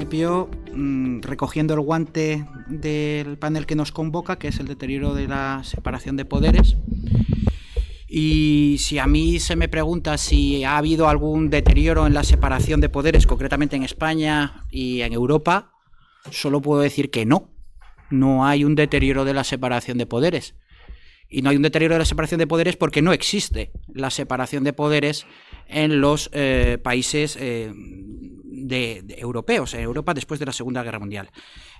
principio, recogiendo el guante del panel que nos convoca, que es el deterioro de la separación de poderes. Y si a mí se me pregunta si ha habido algún deterioro en la separación de poderes, concretamente en España y en Europa, solo puedo decir que no. No hay un deterioro de la separación de poderes. Y no hay un deterioro de la separación de poderes porque no existe la separación de poderes en los países europeos, en Europa después de la Segunda Guerra Mundial.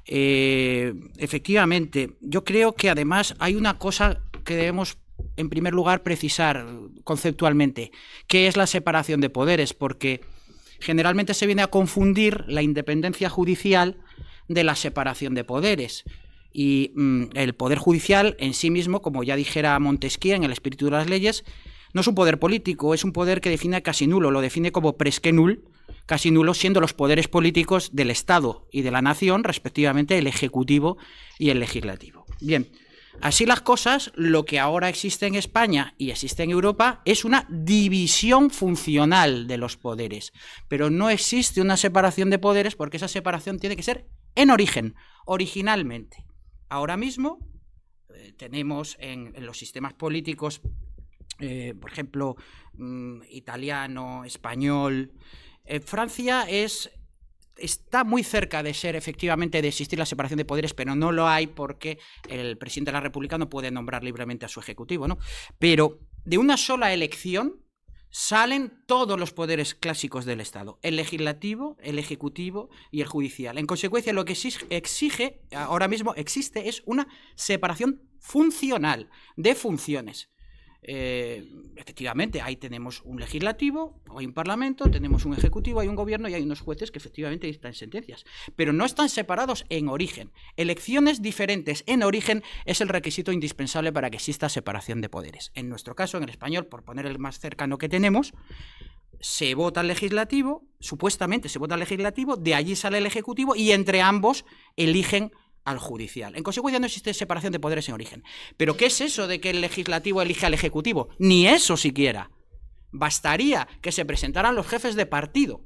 Efectivamente, yo creo que además hay una cosa que debemos, en primer lugar, precisar conceptualmente, ¿qué es la separación de poderes? Porque generalmente se viene a confundir la independencia judicial de la separación de poderes. Y el poder judicial en sí mismo, como ya dijera Montesquieu en El espíritu de las leyes, no es un poder político, es un poder que define casi nulo, lo define como presque nul, casi nulo, siendo los poderes políticos del Estado y de la nación, respectivamente el Ejecutivo y el Legislativo. Bien, así las cosas, lo que ahora existe en España y existe en Europa es una división funcional de los poderes, pero no existe una separación de poderes porque esa separación tiene que ser en origen, originalmente. Ahora mismo tenemos en los sistemas políticos, por ejemplo, italiano, español, Francia está muy cerca de ser, efectivamente, de existir la separación de poderes, pero no lo hay porque el presidente de la República no puede nombrar libremente a su ejecutivo, ¿no? Pero de una sola elección salen todos los poderes clásicos del Estado, el legislativo, el ejecutivo y el judicial. En consecuencia, lo que exige, ahora mismo existe, es una separación funcional de funciones. Efectivamente, ahí tenemos un legislativo, hay un parlamento, tenemos un ejecutivo, hay un gobierno y hay unos jueces que efectivamente dictan sentencias, pero no están separados en origen. Elecciones diferentes en origen es el requisito indispensable para que exista separación de poderes. En nuestro caso, en el español, por poner el más cercano que tenemos, se vota el legislativo, supuestamente se vota el legislativo, de allí sale el ejecutivo y entre ambos eligen al judicial. En consecuencia, no existe separación de poderes en origen. ¿Pero qué es eso de que el legislativo elige al ejecutivo? Ni eso siquiera. Bastaría que se presentaran los jefes de partido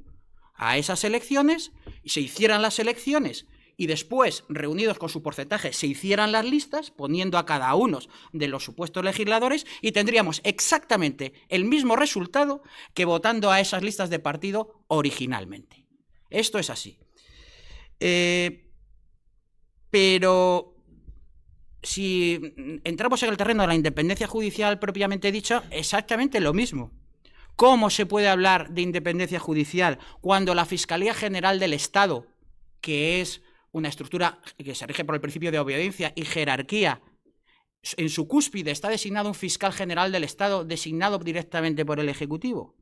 a esas elecciones y se hicieran las elecciones y después, reunidos con su porcentaje, se hicieran las listas poniendo a cada uno de los supuestos legisladores y tendríamos exactamente el mismo resultado que votando a esas listas de partido originalmente. Esto es así. Pero si entramos en el terreno de la independencia judicial propiamente dicha, exactamente lo mismo. ¿Cómo se puede hablar de independencia judicial cuando la Fiscalía General del Estado, que es una estructura que se rige por el principio de obediencia y jerarquía, en su cúspide está designado un fiscal general del Estado designado directamente por el Ejecutivo?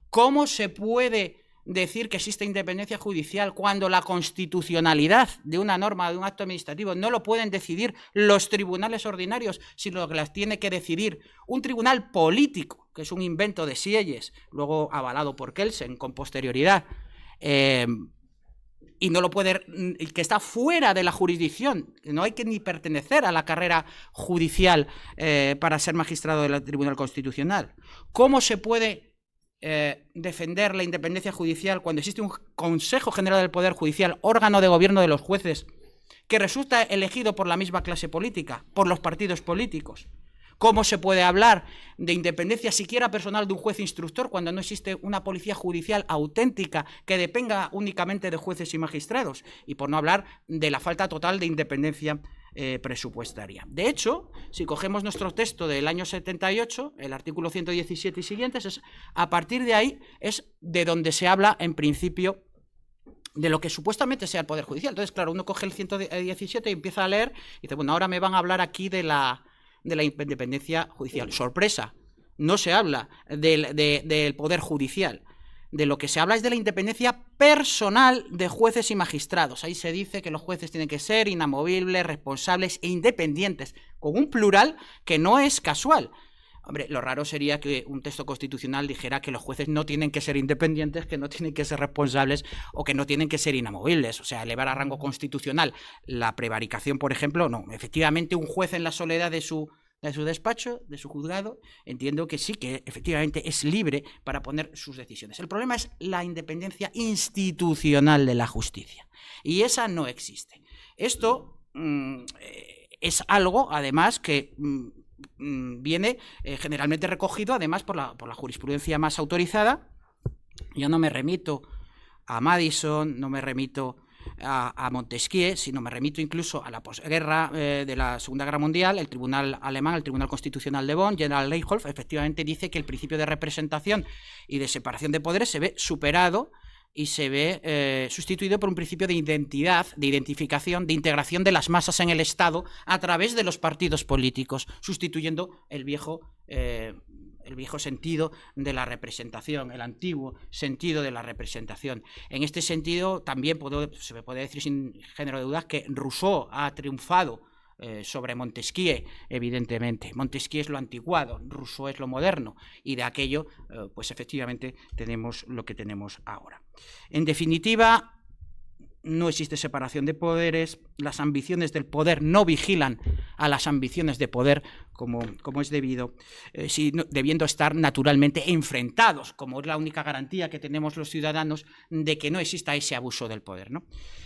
¿Cómo se puede decir que existe independencia judicial cuando la constitucionalidad de una norma, de un acto administrativo, no lo pueden decidir los tribunales ordinarios, sino que las tiene que decidir un tribunal político, que es un invento de Sieyes, luego avalado por Kelsen con posterioridad, y no lo puede, que está fuera de la jurisdicción, no hay que ni pertenecer a la carrera judicial para ser magistrado del Tribunal Constitucional? ¿Cómo se puede defender la independencia judicial cuando existe un Consejo General del Poder Judicial, órgano de gobierno de los jueces, que resulta elegido por la misma clase política, por los partidos políticos? ¿Cómo se puede hablar de independencia siquiera personal de un juez instructor cuando no existe una policía judicial auténtica que dependa únicamente de jueces y magistrados? Y por no hablar de la falta total de independencia presupuestaria. De hecho, si cogemos nuestro texto del año 78, el artículo 117 y siguientes, a partir de ahí es de donde se habla en principio de lo que supuestamente sea el Poder Judicial. Entonces, claro, uno coge el 117 y empieza a leer y dice, bueno, ahora me van a hablar aquí de la independencia judicial. Sorpresa, no se habla del Poder Judicial. De lo que se habla es de la independencia personal de jueces y magistrados. Ahí se dice que los jueces tienen que ser inamovibles, responsables e independientes, con un plural que no es casual. Hombre, lo raro sería que un texto constitucional dijera que los jueces no tienen que ser independientes, que no tienen que ser responsables o que no tienen que ser inamovibles. O sea, elevar a rango constitucional la prevaricación, por ejemplo, no. Efectivamente, un juez en la soledad de su de su despacho, de su juzgado, entiendo que sí, que efectivamente es libre para poner sus decisiones. El problema es la independencia institucional de la justicia, y esa no existe. Esto es algo, además, que viene generalmente recogido, además, por la jurisprudencia más autorizada. Yo no me remito a Madison, no me remito a Montesquieu, sino me remito incluso a la posguerra de la Segunda Guerra Mundial. El tribunal alemán, el Tribunal Constitucional de Bonn, General Leichthof, efectivamente dice que el principio de representación y de separación de poderes se ve superado y se ve sustituido por un principio de identidad, de identificación, de integración de las masas en el Estado a través de los partidos políticos, sustituyendo el viejo sentido de la representación, el antiguo sentido de la representación. En este sentido, también se me puede decir sin género de dudas que Rousseau ha triunfado sobre Montesquieu, evidentemente. Montesquieu es lo anticuado, Rousseau es lo moderno, y de aquello, pues efectivamente, tenemos lo que tenemos ahora. En definitiva, no existe separación de poderes, las ambiciones del poder no vigilan a las ambiciones de poder como es debido, debiendo estar naturalmente enfrentados, como es la única garantía que tenemos los ciudadanos de que no exista ese abuso del poder, ¿no?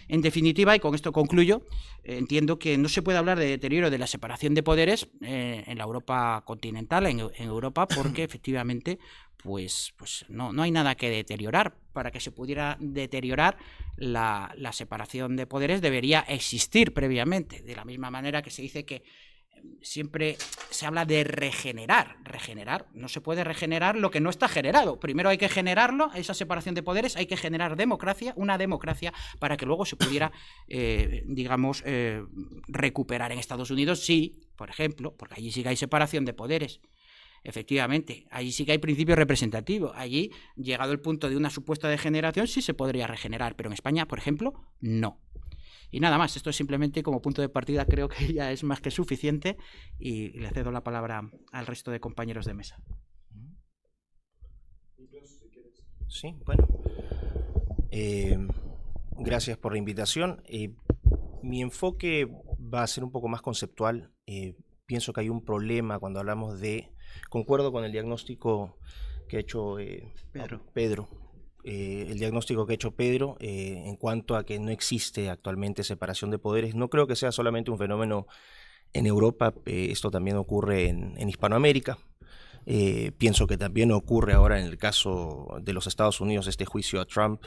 En definitiva, y con esto concluyo, entiendo que no se puede hablar de deterioro de la separación de poderes en la Europa continental, en Europa, porque efectivamente pues no hay nada que deteriorar. Para que se pudiera deteriorar la separación de poderes debería existir previamente, de la misma manera que se dice que siempre se habla de regenerar. No se puede regenerar lo que no está generado. Primero hay que generarlo, esa separación de poderes, hay que generar democracia, una democracia, para que luego se pudiera, recuperar. En Estados Unidos sí, por ejemplo, porque allí sí que hay separación de poderes. Efectivamente, allí sí que hay principio representativo. Allí, llegado el punto de una supuesta degeneración, sí se podría regenerar, pero en España, por ejemplo, no. Y nada más, esto es simplemente como punto de partida, creo que ya es más que suficiente, y le cedo la palabra al resto de compañeros de mesa. Sí, bueno. Gracias por la invitación. Mi enfoque va a ser un poco más conceptual. Pienso que hay un problema cuando hablamos de... Concuerdo con el diagnóstico que ha hecho Pedro. El diagnóstico que ha hecho Pedro en cuanto a que no existe actualmente separación de poderes. No creo que sea solamente un fenómeno en Europa, esto también ocurre en Hispanoamérica. Pienso que también ocurre ahora en el caso de los Estados Unidos. Este juicio a Trump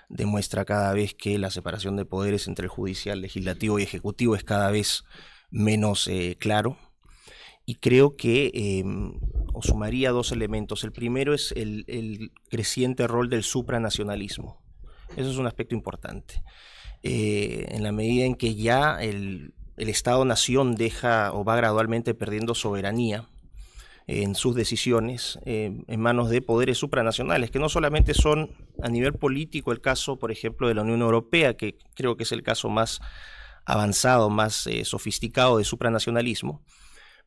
demuestra cada vez que la separación de poderes entre el judicial, legislativo y ejecutivo es cada vez menos claro. Y creo que os sumaría dos elementos. El primero es el creciente rol del supranacionalismo. Eso es un aspecto importante. En la medida en que ya el Estado-nación deja o va gradualmente perdiendo soberanía en sus decisiones en manos de poderes supranacionales, que no solamente son a nivel político el caso, por ejemplo, de la Unión Europea, que creo que es el caso más avanzado, más sofisticado de supranacionalismo,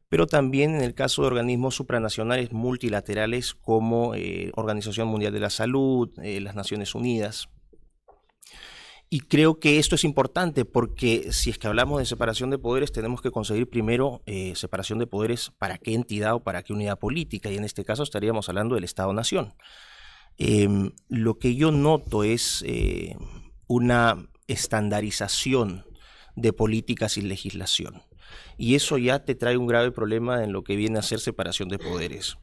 pero también en el caso de organismos supranacionales multilaterales como Organización Mundial de la Salud, las Naciones Unidas. Y creo que esto es importante porque si es que hablamos de separación de poderes, tenemos que conseguir primero separación de poderes para qué entidad o para qué unidad política, y en este caso estaríamos hablando del Estado-Nación. Lo que yo noto es una estandarización de políticas y legislación. Y eso ya te trae un grave problema en lo que viene a ser separación de poderes.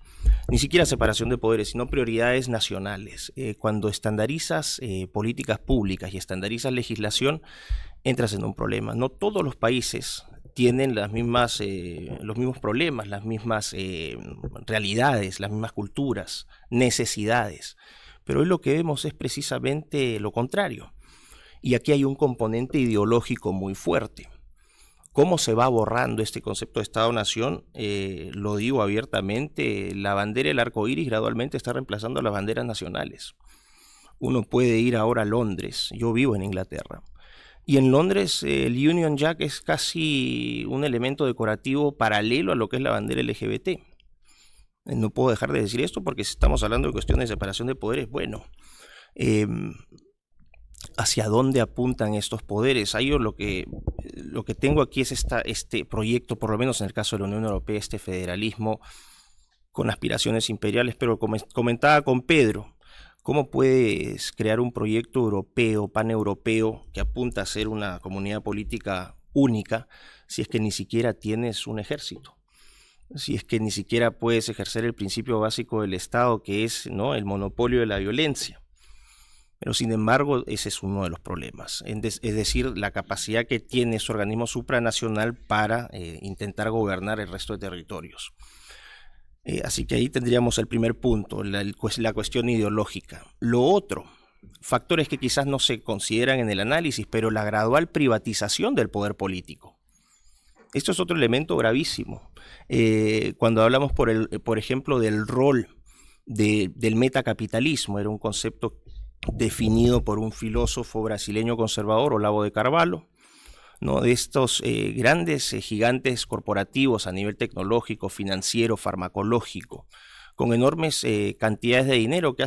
Ni siquiera separación de poderes, sino prioridades nacionales. Cuando estandarizas políticas públicas y estandarizas legislación, entras en un problema. No todos los países tienen los mismos problemas, las mismas realidades, las mismas culturas, necesidades. Pero hoy lo que vemos es precisamente lo contrario. Y aquí hay un componente ideológico muy fuerte. ¿Cómo se va borrando este concepto de Estado-Nación? Lo digo abiertamente, la bandera del arco iris gradualmente está reemplazando a las banderas nacionales. Uno puede ir ahora a Londres, yo vivo en Inglaterra, y en Londres el Union Jack es casi un elemento decorativo paralelo a lo que es la bandera LGBT. No puedo dejar de decir esto porque si estamos hablando de cuestiones de separación de poderes, bueno, hacia dónde apuntan estos poderes. Ahí lo que tengo aquí es este proyecto, por lo menos en el caso de la Unión Europea, este federalismo con aspiraciones imperiales, pero como comentaba con Pedro, ¿cómo puedes crear un proyecto europeo, paneuropeo, que apunta a ser una comunidad política única, si es que ni siquiera tienes un ejército? Si es que ni siquiera puedes ejercer el principio básico del Estado, que es, ¿no?, el monopolio de la violencia. Pero sin embargo, ese es uno de los problemas, es decir, la capacidad que tiene ese organismo supranacional para intentar gobernar el resto de territorios. Así que ahí tendríamos el primer punto, la cuestión ideológica. Lo otro, factores que quizás no se consideran en el análisis, pero la gradual privatización del poder político. Esto es otro elemento gravísimo. Cuando hablamos, por ejemplo, del rol del metacapitalismo, era un concepto definido por un filósofo brasileño conservador, Olavo de Carvalho, ¿no?, de estos grandes gigantes corporativos a nivel tecnológico, financiero, farmacológico, con enormes cantidades de dinero que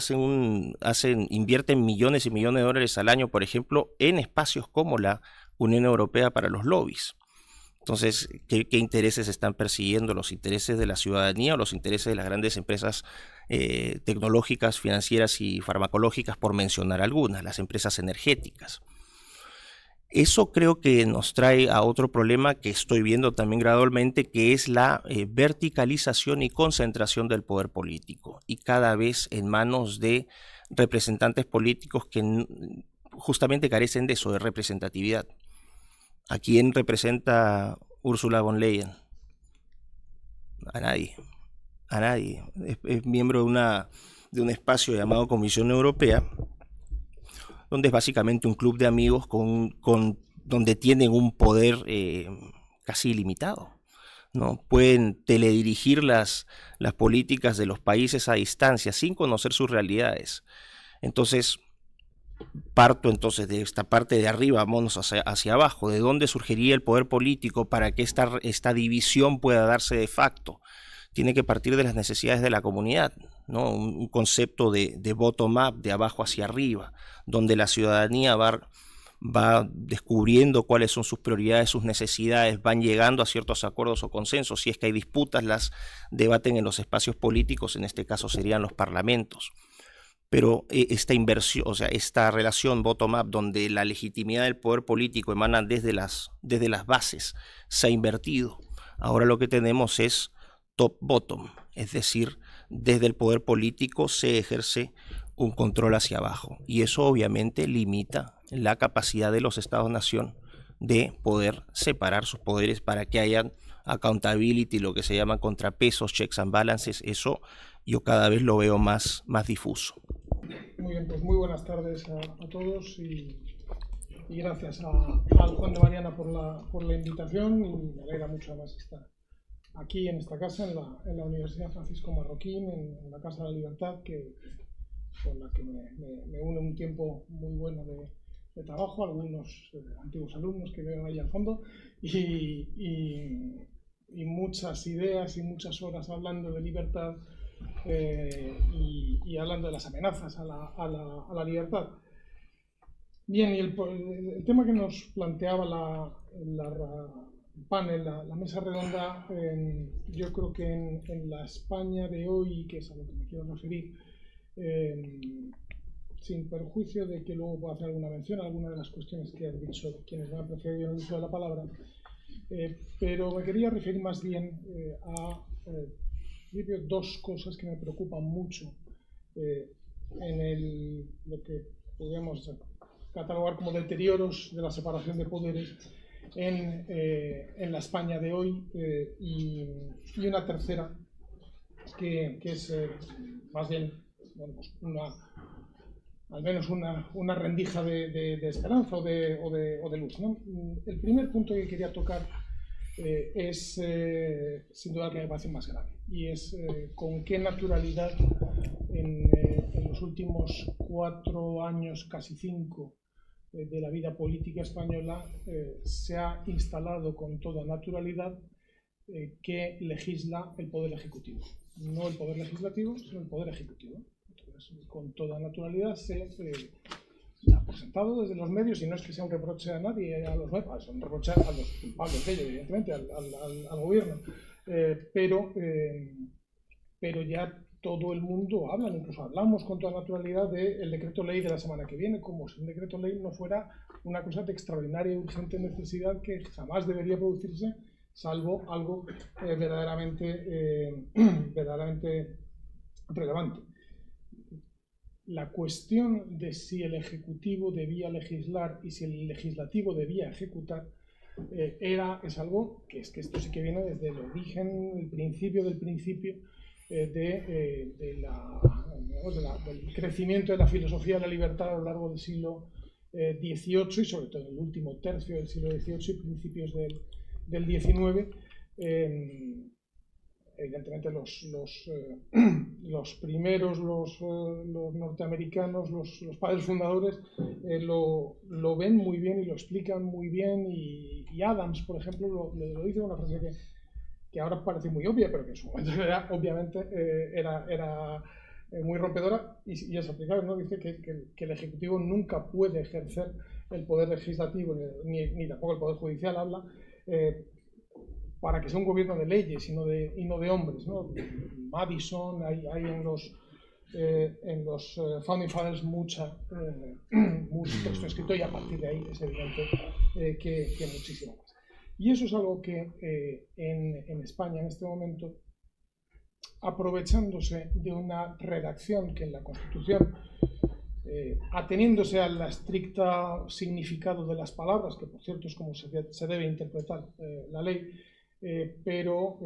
invierten millones y millones de dólares al año, por ejemplo, en espacios como la Unión Europea para los lobbies. Entonces, ¿qué intereses están persiguiendo? ¿Los intereses de la ciudadanía o los intereses de las grandes empresas tecnológicas, financieras y farmacológicas, por mencionar algunas, las empresas energéticas? Eso creo que nos trae a otro problema que estoy viendo también gradualmente, que es la verticalización y concentración del poder político, y cada vez en manos de representantes políticos que justamente carecen de eso, de representatividad. ¿A quién representa Ursula von Leyen? A nadie. A nadie. Es miembro de un espacio llamado Comisión Europea, donde es básicamente un club de amigos donde tienen un poder casi ilimitado, ¿no? Pueden teledirigir las políticas de los países a distancia sin conocer sus realidades. Entonces, parto de esta parte de arriba, vámonos hacia abajo. ¿De dónde surgiría el poder político para que esta división pueda darse de facto? Tiene que partir de las necesidades de la comunidad, ¿no? Un concepto de bottom-up, de abajo hacia arriba, donde la ciudadanía va descubriendo cuáles son sus prioridades, sus necesidades, van llegando a ciertos acuerdos o consensos. Si es que hay disputas, las debaten en los espacios políticos, en este caso serían los parlamentos. Pero esta inversión, o sea, esta relación bottom-up, donde la legitimidad del poder político emana desde las bases, se ha invertido. Ahora lo que tenemos es top-bottom, es decir, desde el poder político se ejerce un control hacia abajo, y eso obviamente limita la capacidad de los estados-nación de poder separar sus poderes para que haya accountability, lo que se llama contrapesos, checks and balances. Eso yo cada vez lo veo más difuso. Muy bien, pues muy buenas tardes a todos y gracias al Juan de Mariana por la invitación, y me alegra mucho además estar aquí en esta casa, en la Universidad Francisco Marroquín, en la Casa de la Libertad, con la que me une un tiempo muy bueno de trabajo, algunos antiguos alumnos que veo ahí al fondo, y muchas ideas y muchas horas hablando de libertad y hablando de las amenazas a la libertad. Bien, y el tema que nos planteaba el panel, la mesa redonda, yo creo que en la España de hoy, que es a lo que me quiero referir, sin perjuicio de que luego pueda hacer alguna mención a alguna de las cuestiones que han dicho quienes me han precedido en el uso de la palabra, pero me quería referir más bien a dos cosas que me preocupan mucho en lo que podemos catalogar como deterioros de la separación de poderes en la España de hoy, y una tercera que es más bien, bueno, pues al menos una rendija de esperanza o de luz, ¿no? El primer punto que quería tocar es sin duda el que me parece más grave, y es con qué naturalidad en los últimos 4 años, casi 5, de la vida política española, se ha instalado con toda naturalidad que legisla el Poder Ejecutivo. No el Poder Legislativo, sino el Poder Ejecutivo. Entonces, con toda naturalidad se da por sentado desde los medios, y no es que sea un reproche a nadie, a los medios, es un reproche a los culpables de ello, evidentemente, al gobierno, pero ya todo el mundo habla, incluso hablamos con toda naturalidad del decreto ley de la semana que viene, como si un decreto ley no fuera una cosa de extraordinaria y urgente necesidad que jamás debería producirse, salvo algo verdaderamente relevante. La cuestión de si el Ejecutivo debía legislar y si el Legislativo debía ejecutar es algo que esto sí que viene desde el origen, el principio del principio del crecimiento de la filosofía de la libertad a lo largo del siglo XVIII y sobre todo en el último tercio del siglo XVIII y principios del XIX. Evidentemente los primeros, los norteamericanos, los padres fundadores lo ven muy bien y lo explican muy bien, y Adams, por ejemplo, lo dice una frase que ahora parece muy obvia, pero que en su momento era muy rompedora y es aplicable, ¿no? Dice que el Ejecutivo nunca puede ejercer el poder legislativo ni tampoco el poder judicial, habla para que sea un gobierno de leyes y no de hombres, ¿no? Madison, hay en los Founding Fathers mucho texto escrito, y a partir de ahí es evidente que muchísimo más. Y eso es algo que en España en este momento, aprovechándose de una redacción que en la Constitución, ateniéndose al estricto significado de las palabras, que por cierto es como se debe interpretar la ley, pero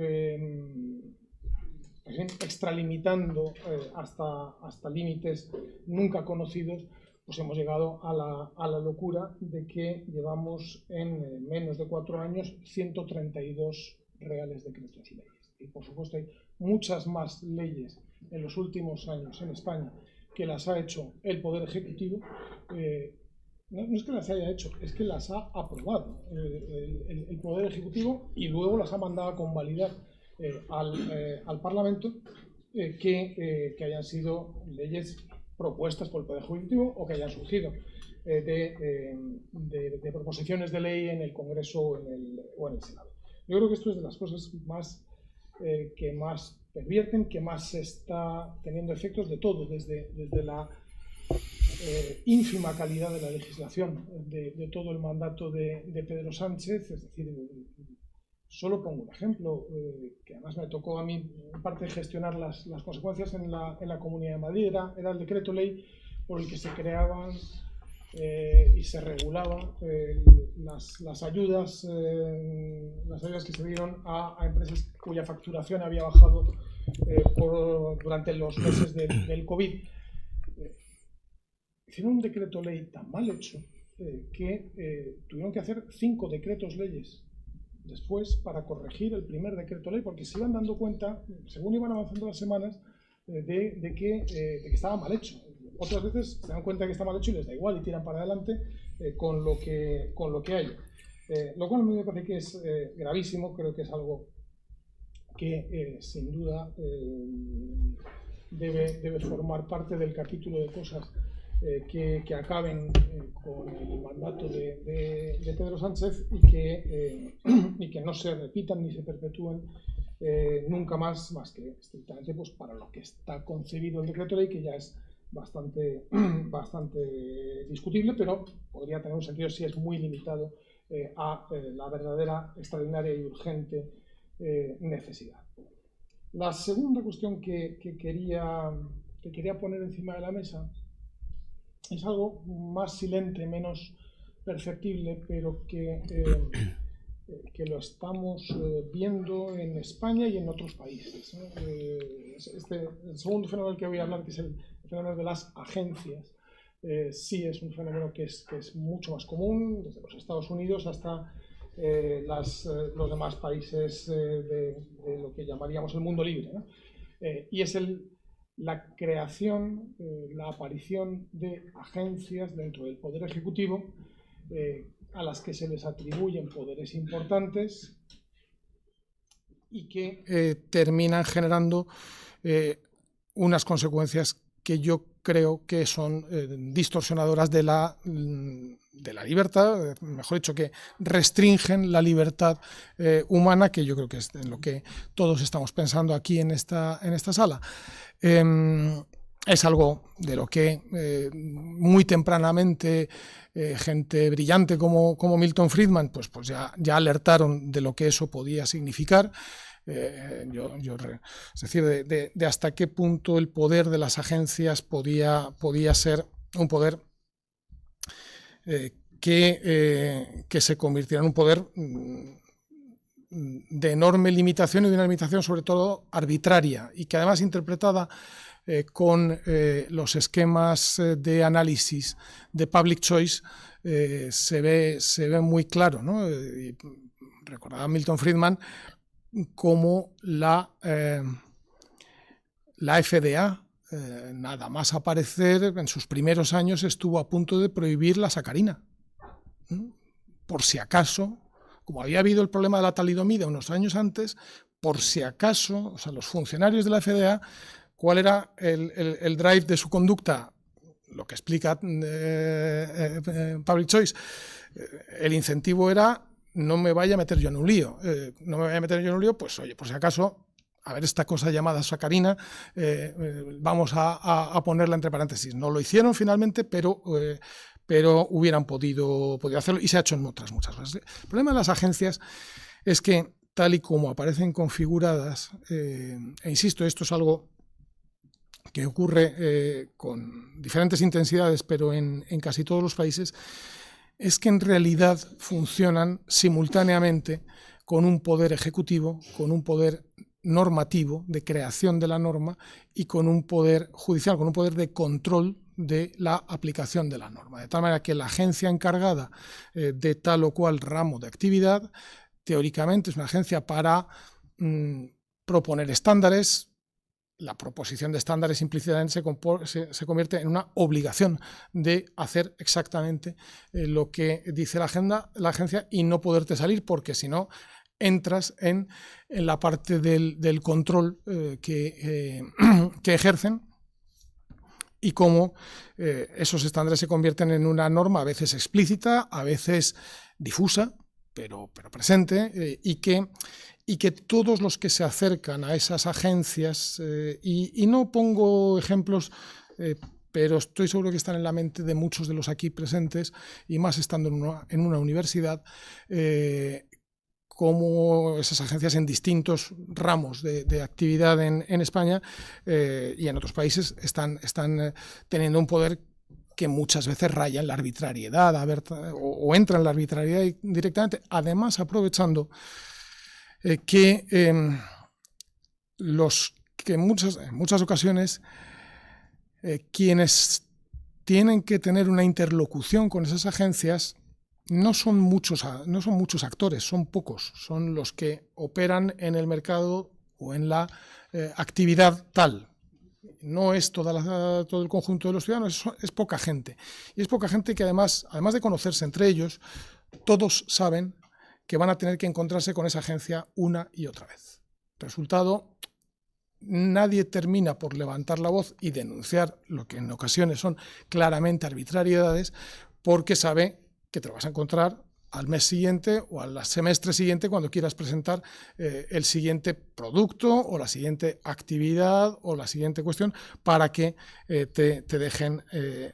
extralimitando hasta límites nunca conocidos, pues hemos llegado a la locura de que llevamos en menos de 4 años 132 reales decretos leyes. Y por supuesto hay muchas más leyes en los últimos años en España que las ha hecho el Poder Ejecutivo. No es que las haya hecho, es que las ha aprobado el Poder Ejecutivo y luego las ha mandado a convalidar al Parlamento, que hayan sido leyes propuestas por el Poder Ejecutivo o que hayan surgido de proposiciones de ley en el Congreso o en el Senado. Yo creo que esto es de las cosas que más pervierten, que más está teniendo efectos de todo, desde la ínfima calidad de la legislación de todo el mandato de Pedro Sánchez. Es decir, solo pongo un ejemplo, que además me tocó a mí en parte gestionar las consecuencias en la Comunidad de Madrid. Era el decreto ley por el que se creaban y se regulaban las ayudas que se dieron a empresas cuya facturación había bajado durante los meses del COVID. Hicieron un decreto ley tan mal hecho que tuvieron que hacer 5 decretos leyes después para corregir el primer decreto ley, porque se iban dando cuenta, según iban avanzando las semanas, de que estaba mal hecho. Otras veces se dan cuenta que está mal hecho y les da igual y tiran para adelante con lo que hay. Lo cual a mí me parece que es gravísimo. Creo que es algo que sin duda debe formar parte del capítulo de cosas que acaben con el mandato de Pedro Sánchez y que no se repitan ni se perpetúen nunca más que estrictamente pues, para lo que está concebido el decreto ley, que ya es bastante discutible, pero podría tener un sentido si es muy limitado a la verdadera, extraordinaria y urgente necesidad. La segunda cuestión que quería poner encima de la mesa es algo más silente, menos perceptible, pero que lo estamos viendo en España y en otros países, ¿no? El segundo fenómeno del que voy a hablar, que es el fenómeno de las agencias, sí es un fenómeno que es mucho más común, desde los Estados Unidos hasta los demás países de lo que llamaríamos el mundo libre, ¿no? Y es la creación, la aparición de agencias dentro del Poder Ejecutivo a las que se les atribuyen poderes importantes y que terminan generando unas consecuencias que yo creo que son distorsionadoras de la libertad, mejor dicho, que restringen la libertad humana, que yo creo que es en lo que todos estamos pensando aquí en esta sala. Es algo de lo que muy tempranamente gente brillante como Milton Friedman pues ya alertaron de lo que eso podía significar. Es decir, de hasta qué punto el poder de las agencias podía ser un poder que se convirtiera en un poder de enorme limitación y de una limitación sobre todo arbitraria y que además interpretada con los esquemas de análisis de public choice se ve muy claro, ¿no? Recordaba Milton Friedman como la FDA, nada más aparecer en sus primeros años, estuvo a punto de prohibir la sacarina. Por si acaso, como había habido el problema de la talidomida unos años antes, por si acaso, o sea, los funcionarios de la FDA, ¿cuál era el drive de su conducta? Lo que explica Public Choice. El incentivo era: no me vaya a meter yo en un lío. Pues oye, por si acaso, a ver, esta cosa llamada sacarina, vamos a ponerla entre paréntesis. No lo hicieron finalmente, pero hubieran podido hacerlo, y se ha hecho en otras muchas veces. El problema de las agencias es que, tal y como aparecen configuradas, e insisto, esto es algo que ocurre con diferentes intensidades, pero en casi todos los países, es que en realidad funcionan simultáneamente con un poder ejecutivo, con un poder normativo de creación de la norma y con un poder judicial, con un poder de control de la aplicación de la norma. De tal manera que la agencia encargada de tal o cual ramo de actividad, teóricamente es una agencia para proponer estándares. La proposición de estándares implícitamente se convierte en una obligación de hacer exactamente lo que dice la agencia y no poderte salir, porque si no entras en la parte del control que ejercen, y cómo esos estándares se convierten en una norma a veces explícita, a veces difusa, pero presente, y que todos los que se acercan a esas agencias, y no pongo ejemplos, pero estoy seguro que están en la mente de muchos de los aquí presentes, y más estando en una universidad, como esas agencias en distintos ramos de actividad en España y en otros países están teniendo un poder que muchas veces raya en la arbitrariedad o entra en la arbitrariedad directamente, además aprovechando que en muchas ocasiones quienes tienen que tener una interlocución con esas agencias no son muchos actores, son pocos, son los que operan en el mercado o en la actividad tal. No es todo el conjunto de los ciudadanos, es poca gente. Y es poca gente que además de conocerse entre ellos, todos saben que van a tener que encontrarse con esa agencia una y otra vez. Resultado, nadie termina por levantar la voz y denunciar lo que en ocasiones son claramente arbitrariedades, porque sabe que te lo vas a encontrar al mes siguiente o al semestre siguiente cuando quieras presentar el siguiente producto o la siguiente actividad o la siguiente cuestión para que te dejen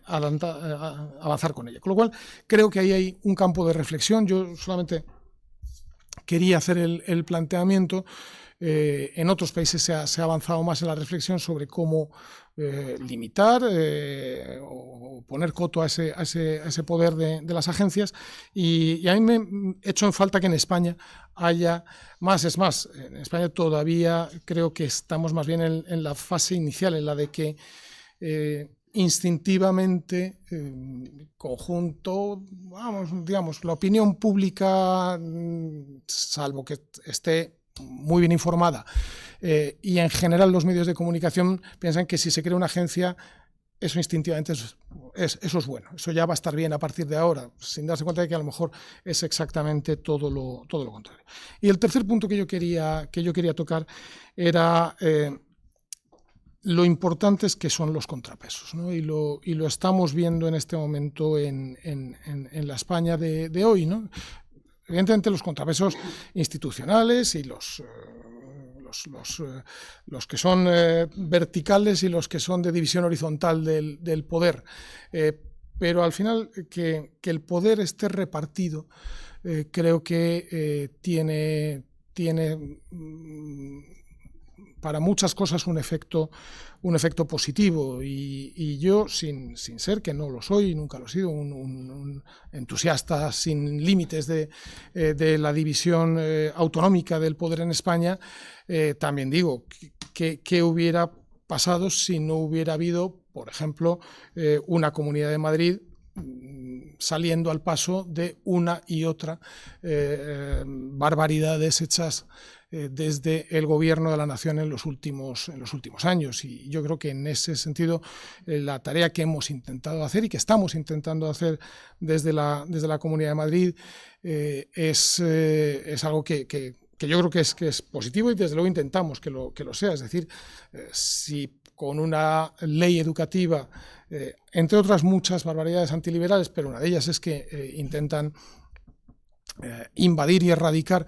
avanzar con ella. Con lo cual, creo que ahí hay un campo de reflexión. Yo solamente quería hacer el planteamiento. En otros países se ha avanzado más en la reflexión sobre cómo limitar o poner coto a ese poder de las agencias, y a mí me echo en falta que en España haya más. Es más, en España todavía creo que estamos más bien en la fase inicial, en la de que instintivamente, conjunto, digamos, la opinión pública, salvo que esté muy bien informada, y en general los medios de comunicación piensan que si se crea una agencia, eso instintivamente eso es bueno, eso ya va a estar bien a partir de ahora, sin darse cuenta de que a lo mejor es exactamente todo lo contrario. Y el tercer punto que yo quería tocar era lo importante es que son los contrapesos, ¿no? Y lo estamos viendo en este momento en la España de hoy, ¿no? Evidentemente los contrapesos institucionales y los que son verticales y los que son de división horizontal del poder. Pero al final que el poder esté repartido creo que tiene para muchas cosas un efecto positivo y yo, sin ser, que no lo soy, nunca lo he sido, un entusiasta sin límites de la división autonómica del poder en España, también digo, ¿qué hubiera pasado si no hubiera habido, por ejemplo, una Comunidad de Madrid saliendo al paso de una y otra barbaridades hechas desde el gobierno de la nación en los últimos años? Y yo creo que en ese sentido la tarea que hemos intentado hacer y que estamos intentando hacer desde la Comunidad de Madrid es algo que yo creo que es positivo y desde luego intentamos que lo sea. Es decir, si con una ley educativa, entre otras muchas barbaridades antiliberales, pero una de ellas es que intentan invadir y erradicar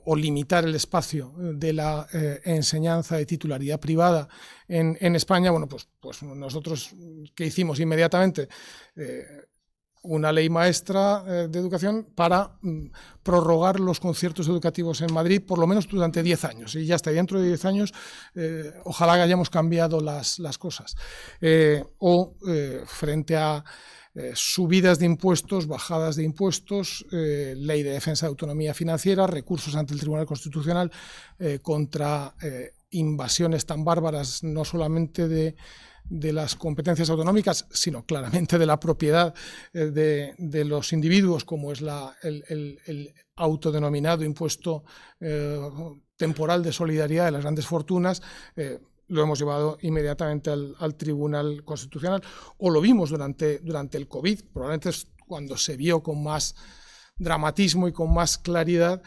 o limitar el espacio de la enseñanza de titularidad privada en España, bueno, pues nosotros, ¿qué hicimos inmediatamente? Una ley maestra de educación para prorrogar los conciertos educativos en Madrid por lo menos durante 10 años. Y ya hasta dentro de 10 años ojalá que hayamos cambiado las cosas. Frente a subidas de impuestos, bajadas de impuestos, ley de defensa de autonomía financiera, recursos ante el Tribunal Constitucional contra invasiones tan bárbaras, no solamente de las competencias autonómicas, sino claramente de la propiedad de los individuos, como es el autodenominado impuesto temporal de solidaridad de las grandes fortunas. Lo hemos llevado inmediatamente al Tribunal Constitucional, o lo vimos durante el COVID, probablemente es cuando se vio con más dramatismo y con más claridad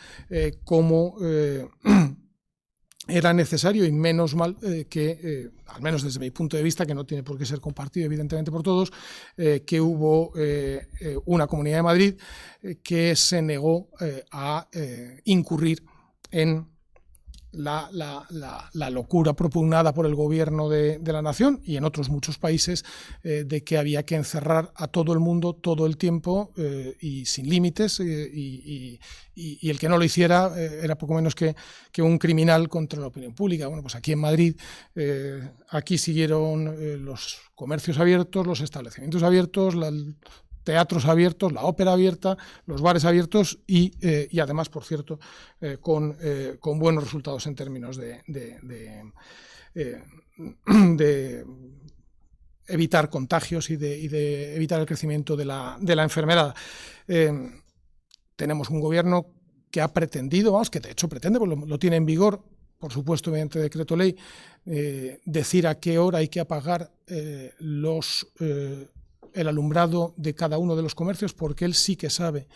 cómo era necesario, y menos mal que, al menos desde mi punto de vista, que no tiene por qué ser compartido evidentemente por todos, que hubo una Comunidad de Madrid que se negó a incurrir en la locura propugnada por el gobierno de la nación y en otros muchos países de que había que encerrar a todo el mundo todo el tiempo y sin límites y el que no lo hiciera era poco menos que un criminal contra la opinión pública. Bueno, pues aquí en Madrid aquí siguieron los comercios abiertos, los establecimientos abiertos, teatros abiertos, la ópera abierta, los bares abiertos y además, por cierto, con buenos resultados en términos de evitar contagios y de evitar el crecimiento de la enfermedad. Tenemos un gobierno que ha pretendido, que de hecho pretende, pues lo tiene en vigor, por supuesto, mediante decreto ley, decir a qué hora hay que apagar el alumbrado de cada uno de los comercios, porque él sí que sabe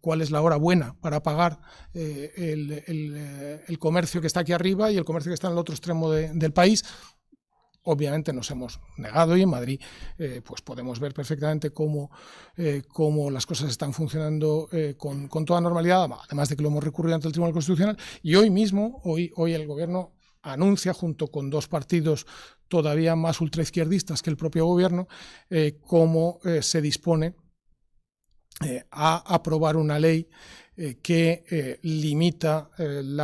cuál es la hora buena para pagar el comercio que está aquí arriba y el comercio que está en el otro extremo del país. Obviamente nos hemos negado y en Madrid pues podemos ver perfectamente cómo las cosas están funcionando con toda normalidad, además de que lo hemos recurrido ante el Tribunal Constitucional. Y hoy mismo, hoy el Gobierno anuncia, junto con dos partidos todavía más ultraizquierdistas que el propio gobierno, cómo se dispone a aprobar una ley que limita el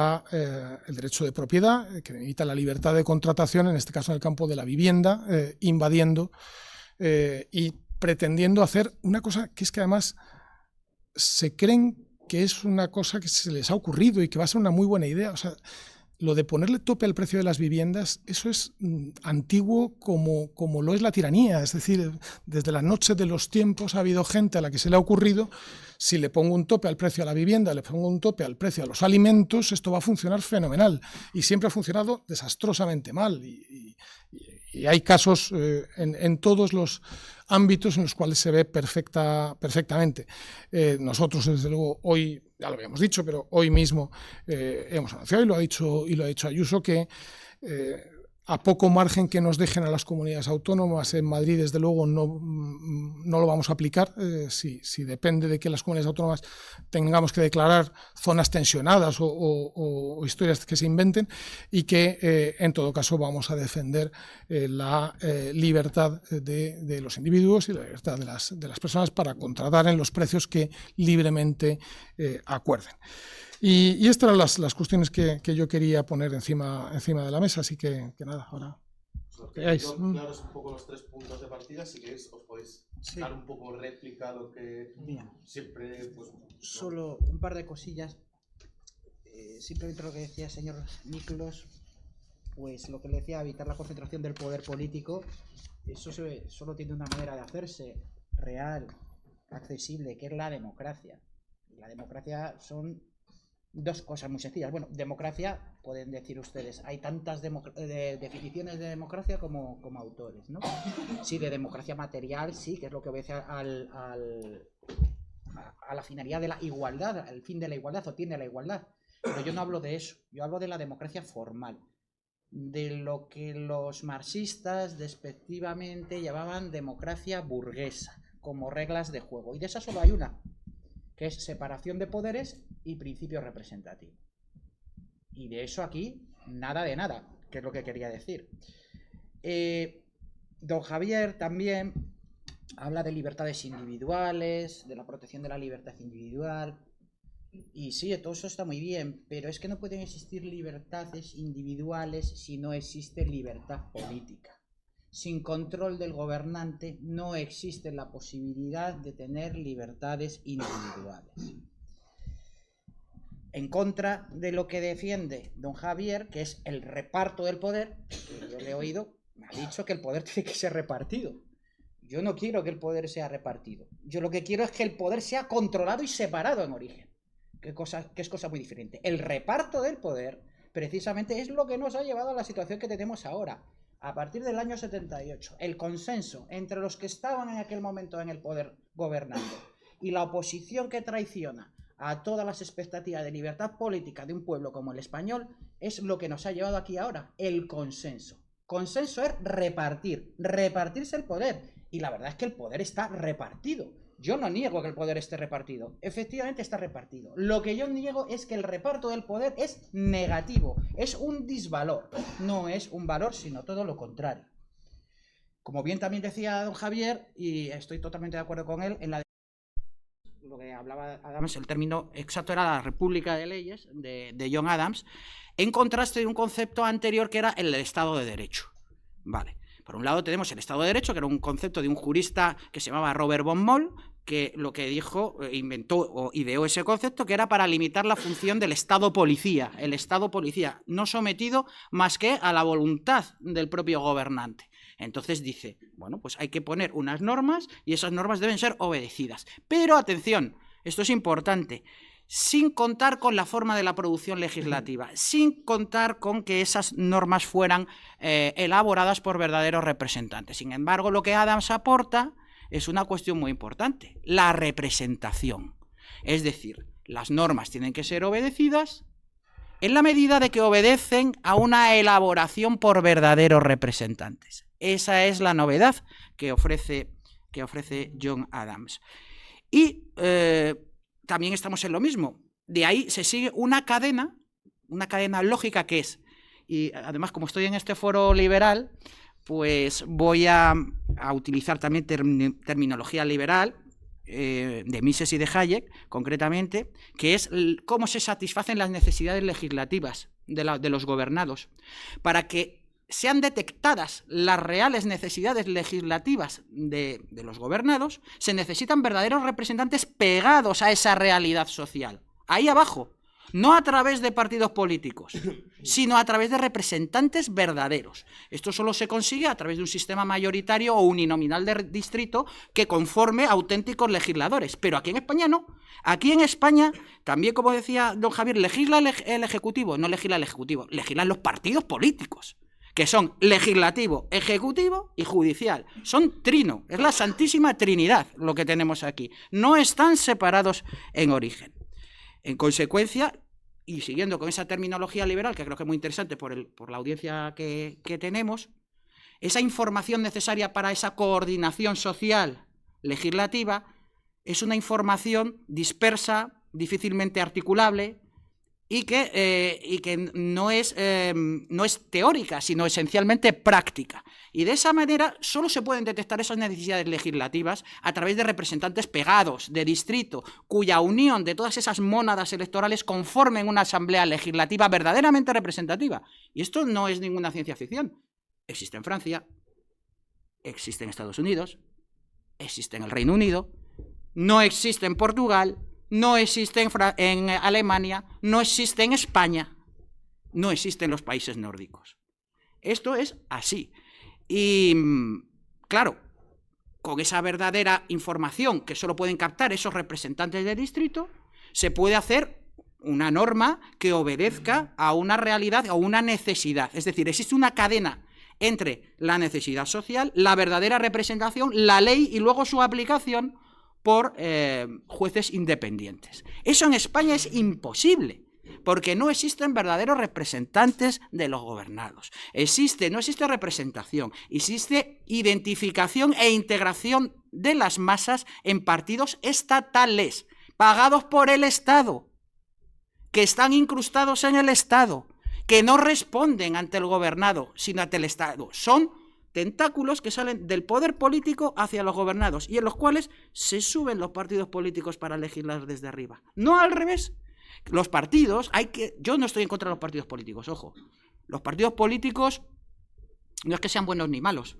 derecho de propiedad, que limita la libertad de contratación, en este caso en el campo de la vivienda, invadiendo y pretendiendo hacer una cosa que es que además se creen que es una cosa que se les ha ocurrido y que va a ser una muy buena idea. O sea, lo de ponerle tope al precio de las viviendas, eso es antiguo como lo es la tiranía. Es decir, desde la noche de los tiempos ha habido gente a la que se le ha ocurrido: si le pongo un tope al precio a la vivienda, le pongo un tope al precio a los alimentos, esto va a funcionar fenomenal. Y siempre ha funcionado desastrosamente mal. Y hay casos en todos los ámbitos en los cuales se ve perfectamente. Nosotros, desde luego, hoy, ya lo habíamos dicho, pero hoy mismo hemos anunciado, y lo ha dicho Ayuso, que a poco margen que nos dejen a las comunidades autónomas. En Madrid, desde luego, no lo vamos a aplicar. Si depende de que las comunidades autónomas tengamos que declarar zonas tensionadas o historias que se inventen, y que, en todo caso, vamos a defender la libertad de los individuos y la libertad de las personas para contratar en los precios que libremente acuerden. Y estas eran las cuestiones que yo quería poner encima de la mesa, así que nada, ahora veáis. Claros un poco los 3 puntos de partida, si queréis os podéis dar un poco réplica a lo que siempre... Pues, solo un par de cosillas, simplemente lo que decía el señor Miklos, pues lo que le decía, evitar la concentración del poder político, eso solo tiene una manera de hacerse real, accesible, que es la democracia. La democracia son 2 cosas muy sencillas. Bueno, democracia, pueden decir ustedes, hay tantas definiciones de democracia como autores, ¿no? Sí, de democracia material, sí, que es lo que obedece a la finalidad de la igualdad, al fin de la igualdad, o tiende a la igualdad. Pero yo no hablo de eso, yo hablo de la democracia formal, de lo que los marxistas despectivamente llamaban democracia burguesa, como reglas de juego. Y de esa solo hay una, que es separación de poderes y principio representativo. Y de eso aquí, nada de nada, que es lo que quería decir. Don Javier también habla de libertades individuales, de la protección de la libertad individual. Y sí, todo eso está muy bien, pero es que no pueden existir libertades individuales si no existe libertad política. Sin control del gobernante no existe la posibilidad de tener libertades individuales. En contra de lo que defiende don Javier, que es el reparto del poder, que yo le he oído, me ha dicho que el poder tiene que ser repartido. Yo no quiero que el poder sea repartido. Yo lo que quiero es que el poder sea controlado y separado en origen, que es cosa muy diferente. El reparto del poder, precisamente, es lo que nos ha llevado a la situación que tenemos ahora. A partir del año 78, el consenso entre los que estaban en aquel momento en el poder gobernando y la oposición que traiciona a todas las expectativas de libertad política de un pueblo como el español es lo que nos ha llevado aquí ahora, el consenso. Consenso es repartirse el poder, y la verdad es que el poder está repartido. Yo no niego que el poder esté repartido, efectivamente está repartido. Lo que yo niego es que el reparto del poder es negativo, es un disvalor, no es un valor, sino todo lo contrario. Como bien también decía don Javier, y estoy totalmente de acuerdo con él, en lo que hablaba Adams, el término exacto era la República de Leyes, de John Adams, en contraste de un concepto anterior que era el del Estado de Derecho. Vale. Por un lado tenemos el Estado de Derecho, que era un concepto de un jurista que se llamaba Robert von Moll, que lo que dijo, inventó o ideó ese concepto, que era para limitar la función del Estado policía. El Estado policía no sometido más que a la voluntad del propio gobernante. Entonces dice, bueno, pues hay que poner unas normas y esas normas deben ser obedecidas. Pero atención, esto es importante, sin contar con la forma de la producción legislativa, sin contar con que esas normas fueran elaboradas por verdaderos representantes. Sin embargo, lo que Adams aporta es una cuestión muy importante, la representación. Es decir, las normas tienen que ser obedecidas en la medida de que obedecen a una elaboración por verdaderos representantes. Esa es la novedad que ofrece John Adams. Y también estamos en lo mismo. De ahí se sigue una cadena lógica que es, y además como estoy en este foro liberal, pues voy a utilizar también terminología liberal, de Mises y de Hayek, concretamente, que es cómo se satisfacen las necesidades legislativas de los gobernados. Para que sean detectadas las reales necesidades legislativas de los gobernados, se necesitan verdaderos representantes pegados a esa realidad social, ahí abajo, no a través de partidos políticos, sino a través de representantes verdaderos. Esto solo se consigue a través de un sistema mayoritario o uninominal de distrito que conforme a auténticos legisladores. Pero aquí en España no. Aquí en España, también como decía don Javier, legisla el Ejecutivo, no legisla el Ejecutivo, legislan los partidos políticos, que son legislativo, ejecutivo y judicial. Son trino, es la Santísima Trinidad lo que tenemos aquí. No están separados en origen. En consecuencia, y siguiendo con esa terminología liberal, que creo que es muy interesante por la audiencia que tenemos, esa información necesaria para esa coordinación social legislativa es una información dispersa, difícilmente articulable y que no es teórica, sino esencialmente práctica. Y de esa manera solo se pueden detectar esas necesidades legislativas a través de representantes pegados, de distrito, cuya unión de todas esas mónadas electorales conformen una asamblea legislativa verdaderamente representativa. Y esto no es ninguna ciencia ficción. Existe en Francia, existe en Estados Unidos, existe en el Reino Unido, no existe en Portugal, no existe en Alemania, no existe en España, no existe en los países nórdicos. Esto es así. Y, claro, con esa verdadera información que solo pueden captar esos representantes de distrito, se puede hacer una norma que obedezca a una realidad, a una necesidad. Es decir, existe una cadena entre la necesidad social, la verdadera representación, la ley y luego su aplicación por jueces independientes. Eso en España es imposible, porque no existen verdaderos representantes de los gobernados. No existe representación, existe identificación e integración de las masas en partidos estatales, pagados por el Estado, que están incrustados en el Estado, que no responden ante el gobernado, sino ante el Estado. Son tentáculos que salen del poder político hacia los gobernados y en los cuales se suben los partidos políticos para legislar desde arriba. No al revés. Los partidos, yo no estoy en contra de los partidos políticos, ojo. Los partidos políticos no es que sean buenos ni malos,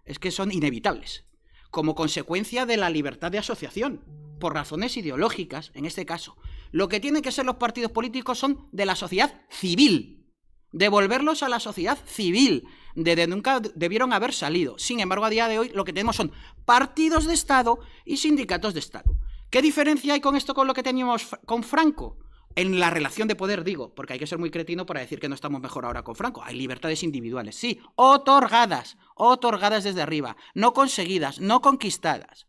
es que son inevitables, como consecuencia de la libertad de asociación, por razones ideológicas, en este caso. Lo que tienen que ser los partidos políticos son de la sociedad civil, devolverlos a la sociedad civil, de donde nunca debieron haber salido. Sin embargo, a día de hoy lo que tenemos son partidos de Estado y sindicatos de Estado. ¿Qué diferencia hay con esto con lo que teníamos con Franco? En la relación de poder, digo, porque hay que ser muy cretino para decir que no estamos mejor ahora con Franco. Hay libertades individuales, sí, otorgadas desde arriba, no conseguidas, no conquistadas.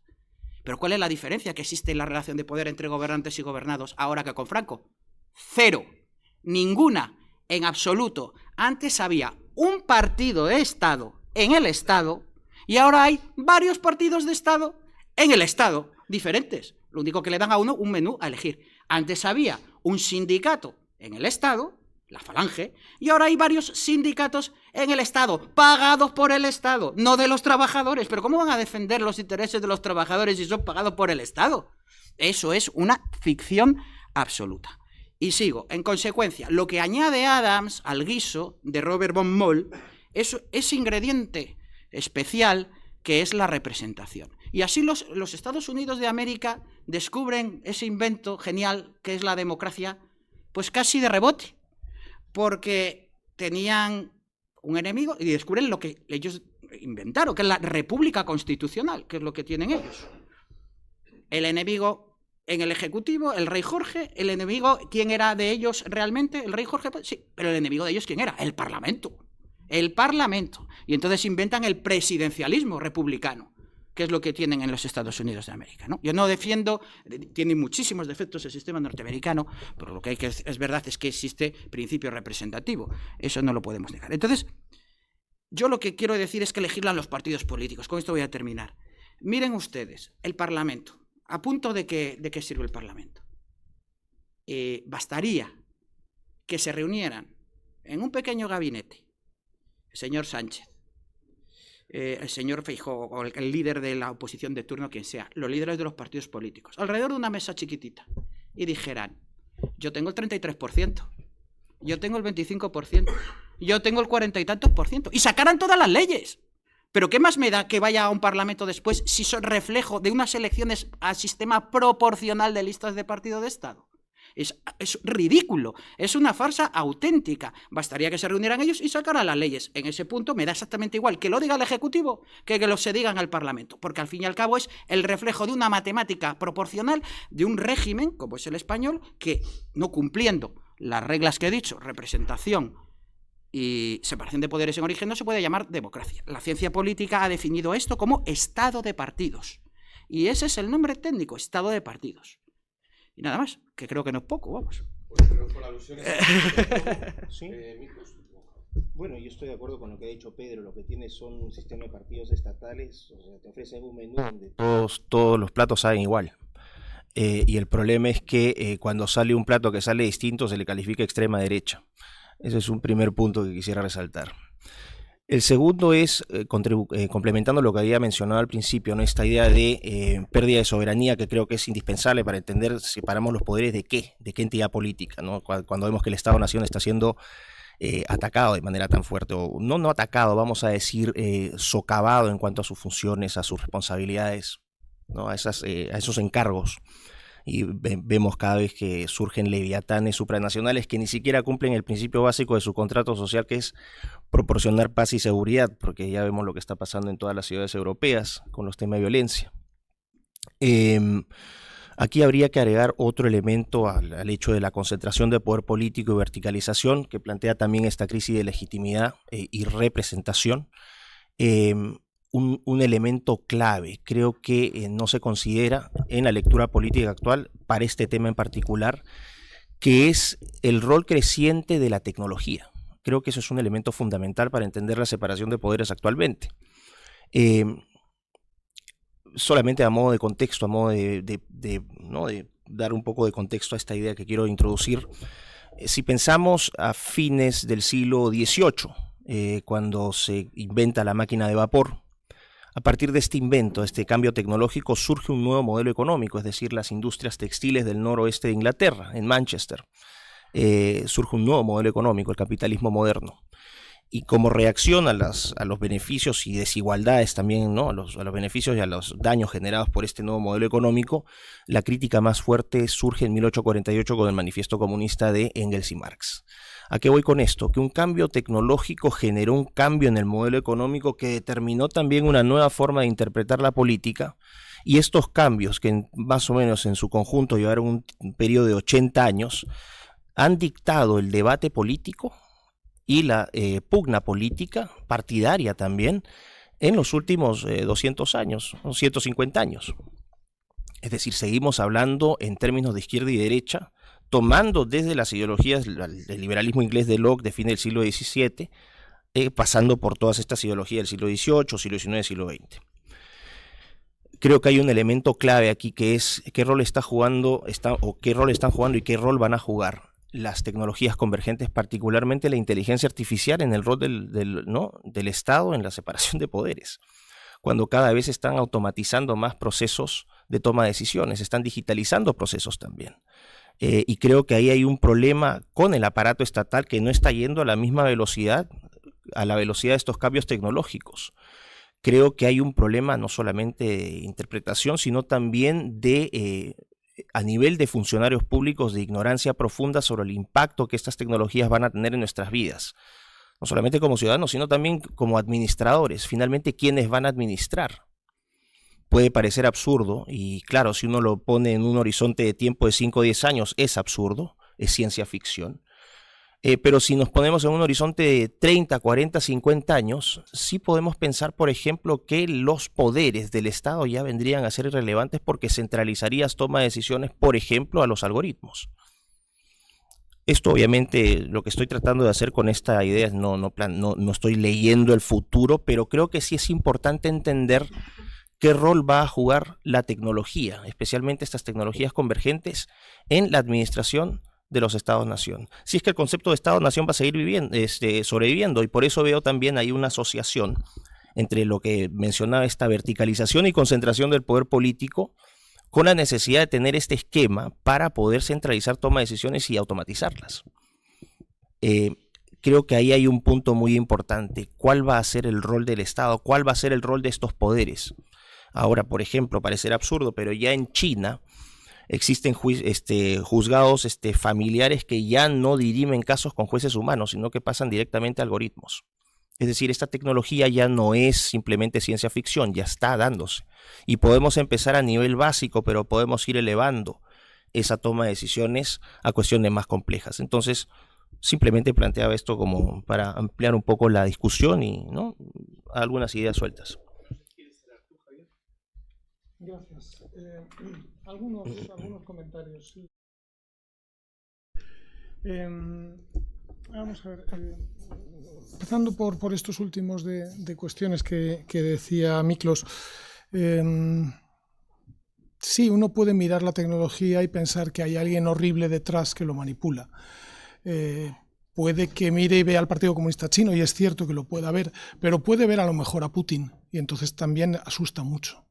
Pero ¿cuál es la diferencia que existe en la relación de poder entre gobernantes y gobernados ahora que con Franco? Cero, ninguna, en absoluto. Antes había un partido de Estado en el Estado y ahora hay varios partidos de Estado en el Estado, diferentes. Lo único que le dan a uno un menú a elegir. Antes había un sindicato en el Estado, la Falange, y ahora hay varios sindicatos en el Estado, pagados por el Estado, no de los trabajadores. Pero ¿cómo van a defender los intereses de los trabajadores si son pagados por el Estado? Eso es una ficción absoluta. Y sigo. En consecuencia, lo que añade Adams al guiso de Robert von Moll es ese ingrediente especial que es la representación. Y así los Estados Unidos de América descubren ese invento genial que es la democracia, pues casi de rebote, porque tenían un enemigo y descubren lo que ellos inventaron, que es la república constitucional, que es lo que tienen ellos. El enemigo en el Ejecutivo, el rey Jorge. El enemigo, ¿quién era de ellos realmente? ¿El rey Jorge? Pues sí, pero el enemigo de ellos, ¿quién era? El Parlamento. El Parlamento. Y entonces inventan el presidencialismo republicano, que es lo que tienen en los Estados Unidos de América, ¿no? Yo no defiendo, tiene muchísimos defectos el sistema norteamericano, pero lo que es verdad es que existe principio representativo. Eso no lo podemos negar. Entonces, yo lo que quiero decir es que legislan los partidos políticos. Con esto voy a terminar. Miren ustedes, el Parlamento. ¿A punto de qué sirve el Parlamento? Bastaría que se reunieran en un pequeño gabinete el señor Sánchez, el señor Feijóo, o el líder de la oposición de turno, quien sea, los líderes de los partidos políticos, alrededor de una mesa chiquitita, y dijeran: yo tengo el 33%, yo tengo el 25%, yo tengo el 40 y tantos %, y sacaran todas las leyes. Pero ¿qué más me da que vaya a un Parlamento después si son reflejo de unas elecciones a sistema proporcional de listas de partido de Estado? Es ridículo, es una farsa auténtica. Bastaría que se reunieran ellos y sacaran las leyes. En ese punto me da exactamente igual que lo diga el Ejecutivo que lo se digan al Parlamento, porque al fin y al cabo es el reflejo de una matemática proporcional de un régimen, como es el español, que no cumpliendo las reglas que he dicho, representación y separación de poderes en origen, no se puede llamar democracia. La ciencia política ha definido esto como estado de partidos. Y ese es el nombre técnico, estado de partidos. Y nada más, que creo que no es poco, vamos. Pues, pero con alusiones ¿Sí? mitos. Bueno, yo estoy de acuerdo con lo que ha dicho Pedro. Lo que tiene son un sistema de partidos estatales, o sea, te ofrecen un menú donde todos los platos saben igual. Y el problema es que cuando sale un plato que sale distinto se le califica extrema derecha. Ese es un primer punto que quisiera resaltar. El segundo es, complementando lo que había mencionado al principio, ¿no? Esta idea de pérdida de soberanía que creo que es indispensable para entender, separamos los poderes de qué entidad política, ¿no? Cuando vemos que el Estado-Nación está siendo atacado de manera tan fuerte, o no atacado, vamos a decir, socavado en cuanto a sus funciones, a sus responsabilidades, ¿no? A esos encargos. Y vemos cada vez que surgen leviatanes supranacionales que ni siquiera cumplen el principio básico de su contrato social, que es proporcionar paz y seguridad, porque ya vemos lo que está pasando en todas las ciudades europeas con los temas de violencia. Aquí habría que agregar otro elemento al hecho de la concentración de poder político y verticalización, que plantea también esta crisis de legitimidad y representación. Un elemento clave, creo que no se considera en la lectura política actual para este tema en particular, que es el rol creciente de la tecnología. Creo que eso es un elemento fundamental para entender la separación de poderes actualmente. Solamente a modo de contexto, a modo de dar un poco de contexto a esta idea que quiero introducir, si pensamos a fines del siglo XVIII, cuando se inventa la máquina de vapor, a partir de este invento, este cambio tecnológico, surge un nuevo modelo económico, es decir, las industrias textiles del noroeste de Inglaterra, en Manchester. Surge un nuevo modelo económico, el capitalismo moderno. Y como reacción a los beneficios y desigualdades también, ¿no? a los beneficios y a los daños generados por este nuevo modelo económico, la crítica más fuerte surge en 1848 con el Manifiesto Comunista de Engels y Marx. ¿A qué voy con esto? Que un cambio tecnológico generó un cambio en el modelo económico que determinó también una nueva forma de interpretar la política, y estos cambios, que más o menos en su conjunto llevaron un periodo de 80 años, han dictado el debate político y la pugna política, partidaria también, en los últimos 200 años, 150 años. Es decir, seguimos hablando en términos de izquierda y derecha, tomando desde las ideologías del liberalismo inglés de Locke de fin del siglo XVII, pasando por todas estas ideologías del siglo XVIII, siglo XIX, siglo XX. Creo que hay un elemento clave aquí, que es qué rol está jugando, qué rol están jugando y qué rol van a jugar las tecnologías convergentes, particularmente la inteligencia artificial, en el rol del Estado en la separación de poderes, cuando cada vez están automatizando más procesos de toma de decisiones, están digitalizando procesos también. Y creo que ahí hay un problema con el aparato estatal que no está yendo a la misma velocidad, a la velocidad de estos cambios tecnológicos. Creo que hay un problema no solamente de interpretación, sino también de a nivel de funcionarios públicos, de ignorancia profunda sobre el impacto que estas tecnologías van a tener en nuestras vidas. No solamente como ciudadanos, sino también como administradores. Finalmente, ¿quiénes van a administrar? Puede parecer absurdo, y claro, si uno lo pone en un horizonte de tiempo de 5 o 10 años, es absurdo, es ciencia ficción. Pero si nos ponemos en un horizonte de 30, 40, 50 años, sí podemos pensar, por ejemplo, que los poderes del Estado ya vendrían a ser irrelevantes porque centralizarías toma de decisiones, por ejemplo, a los algoritmos. Esto obviamente lo que estoy tratando de hacer con esta idea, no estoy leyendo el futuro, pero creo que sí es importante entender qué rol va a jugar la tecnología, especialmente estas tecnologías convergentes, en la administración de los Estados-nación. Si es que el concepto de Estado-nación va a seguir sobreviviendo, y por eso veo también ahí una asociación entre lo que mencionaba, esta verticalización y concentración del poder político, con la necesidad de tener este esquema para poder centralizar toma de decisiones y automatizarlas. Creo que ahí hay un punto muy importante. ¿Cuál va a ser el rol del Estado? ¿Cuál va a ser el rol de estos poderes? Ahora, por ejemplo, parecerá absurdo, pero ya en China existen juzgados familiares que ya no dirimen casos con jueces humanos, sino que pasan directamente a algoritmos. Es decir, esta tecnología ya no es simplemente ciencia ficción, ya está dándose. Y podemos empezar a nivel básico, pero podemos ir elevando esa toma de decisiones a cuestiones más complejas. Entonces, simplemente planteaba esto como para ampliar un poco la discusión y algunas ideas sueltas. Gracias. Algunos comentarios. Sí. Vamos a ver, empezando por estos últimos de cuestiones que decía Miklos. Sí, uno puede mirar la tecnología y pensar que hay alguien horrible detrás que lo manipula. Puede que mire y vea al Partido Comunista Chino, y es cierto que lo pueda ver, pero puede ver a lo mejor a Putin, y entonces también asusta mucho.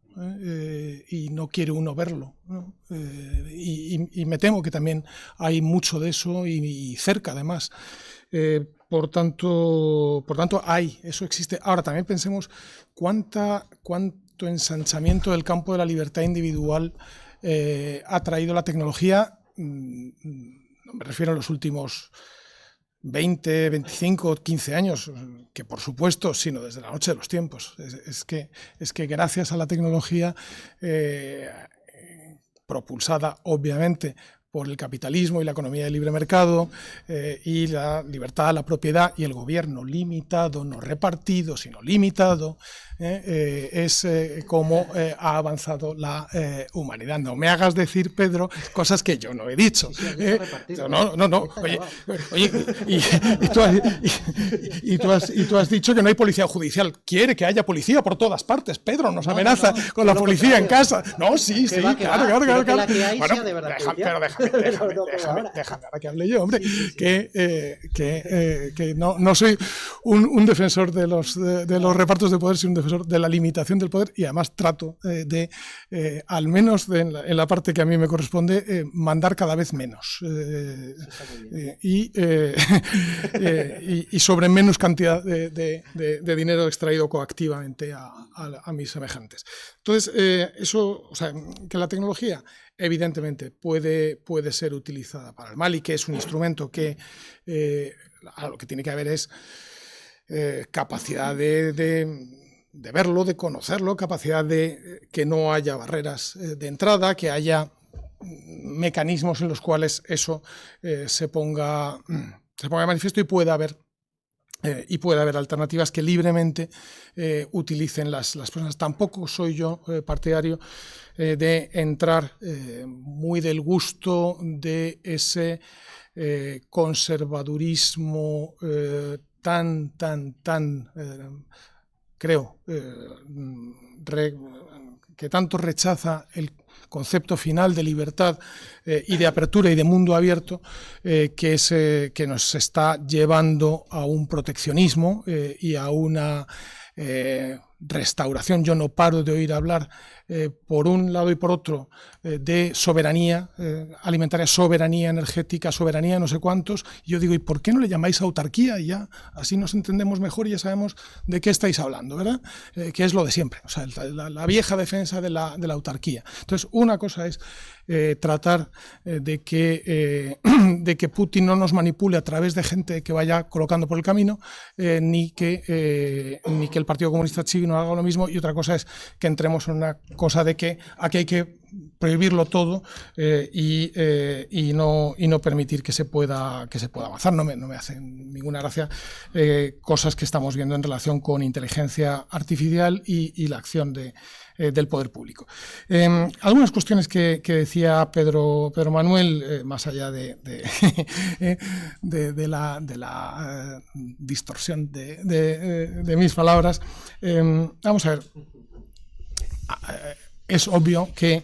Y no quiere uno verlo, ¿no? Y me temo que también hay mucho de eso y cerca además. Por tanto eso existe. Ahora también pensemos cuánto ensanchamiento del campo de la libertad individual ha traído la tecnología. No me refiero a los últimos 20, 25, 15 años, que por supuesto, sino desde la noche de los tiempos. Es que gracias a la tecnología, propulsada obviamente por el capitalismo y la economía de libre mercado, y la libertad, la propiedad y el gobierno limitado, no repartido, sino limitado, es como ha avanzado la humanidad. No me hagas decir, Pedro, cosas que yo no he dicho. No. Oye, y tú has dicho que no hay policía judicial. Quiere que haya policía por todas partes. Pedro nos amenaza con la policía en casa. No, sí, claro. La que hay sea de verdad. Pero déjame ahora que hable yo, hombre. Que no soy un defensor de los repartos de poder, sino un defensor de la limitación del poder, y además trato de, al menos en la parte que a mí me corresponde, mandar cada vez menos y sobre menos cantidad de dinero extraído coactivamente a mis semejantes. Entonces, eso, o sea, que la tecnología evidentemente puede ser utilizada para el mal, y que es un instrumento que lo que tiene que haber es capacidad de verlo, de conocerlo, capacidad de que no haya barreras de entrada, que haya mecanismos en los cuales eso se ponga de manifiesto, y pueda haber alternativas que libremente utilicen las personas. Tampoco soy yo partidario de entrar muy del gusto de ese conservadurismo creo, que tanto rechaza el concepto final de libertad y de apertura y de mundo abierto, que nos está llevando a un proteccionismo y a una restauración. Yo no paro de oír hablar, por un lado y por otro, de soberanía alimentaria, soberanía energética, soberanía no sé cuántos. Y yo digo, ¿y por qué no le llamáis autarquía? Y ya así nos entendemos mejor y ya sabemos de qué estáis hablando, ¿verdad? Que es lo de siempre, o sea, la vieja defensa de la autarquía. Entonces, una cosa es tratar de que Putin no nos manipule a través de gente que vaya colocando por el camino, ni que el Partido Comunista Chino haga lo mismo, y otra cosa es que entremos en una cosa de que aquí hay que prohibirlo todo y no permitir que se pueda avanzar. No me hace ninguna gracia cosas que estamos viendo en relación con inteligencia artificial y la acción del poder público. Algunas cuestiones que decía Pedro Manuel, más allá de la distorsión de mis palabras. Vamos a ver. Es obvio que